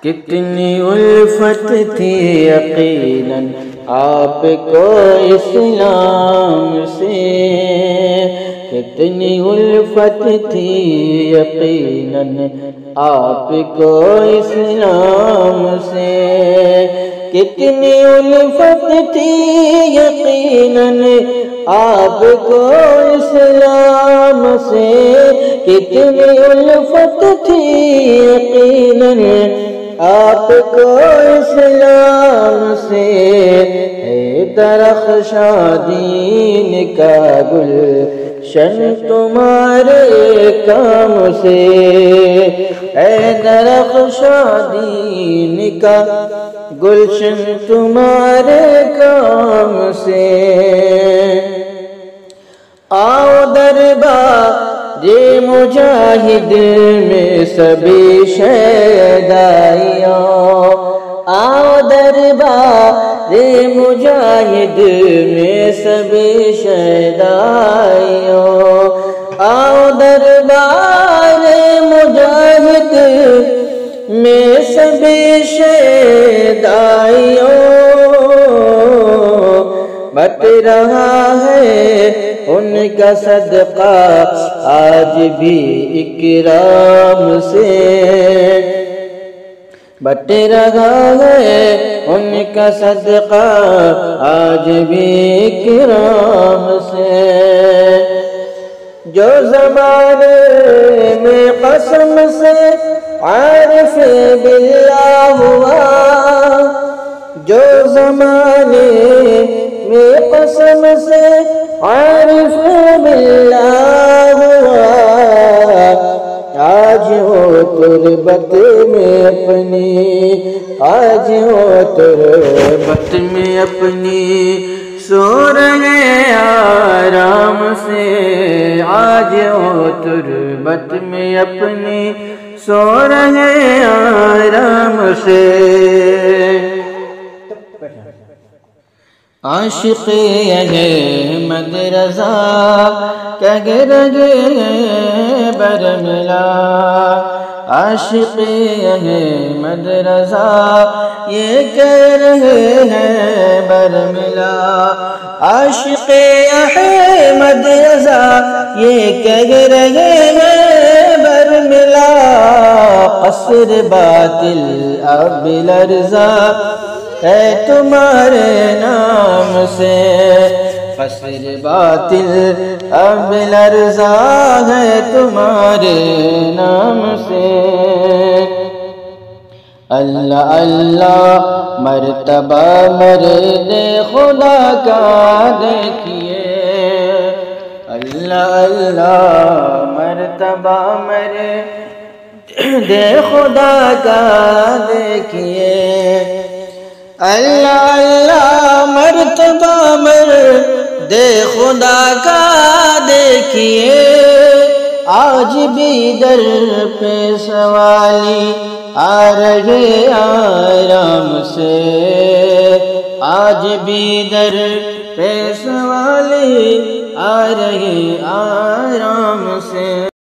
کتنی الفت تھی یقیناً آپ کو اسلام سے، کتنی الفت تھی یقیناً آپ کو اسلام سے، کتنی الفت تھی یقیناً آپ کو اسلام سے، کتنی الفت تھی یقیناً آپ کو اسلام سے، اے درخشاں دین کا گلشن تمہارے کام سے، اے درخشاں دین کا گلشن تمہارے کام سے، آؤ دربار مجاہد میں سبھی شیدائیوں، آؤ دربار مجاہد میں سبھی شیدائیوں، آؤ دربار مجاہد میں سبھی شیدائیوں، بٹ رہا ہے ان کا صدقہ آج بھی اکرام سے، بٹ رہا ہے ان کا صدقہ آج بھی اکرام سے، جو زمانے میں قسم سے عارف باللہ ہوا، جو زمانے میں قسم سے عارف باللہ ہوا، آج ہو تربت میں اپنی، آج ہو تربت میں اپنی، سو رہے آرام سے، آج ہو تربت میں اپنی، سو رہے آرام سے، عاشق احمد رضا کہہ رہے ہیں برملا، عاشق احمد رضا یہ کہہ رہے ہیں برملا، عاشق احمد رضا یہ کہہ رہے ہیں برملا، قصر باطل اب لرزا ہے تمہارے نام سے، قصر باطل اب لرزا ہے تمہارے نام سے، اللہ اللہ مرتبہ مرد خدا کا دیکھیے، اللہ اللہ مرتبہ مرد خدا کا دیکھیے، اللہ اللہ مرتبہ مرد خدا کا دیکھیے، آج بھی در پہ سوالی آ رہے آرام سے، آج بھی در پہ سوالی آ رہے آرام سے۔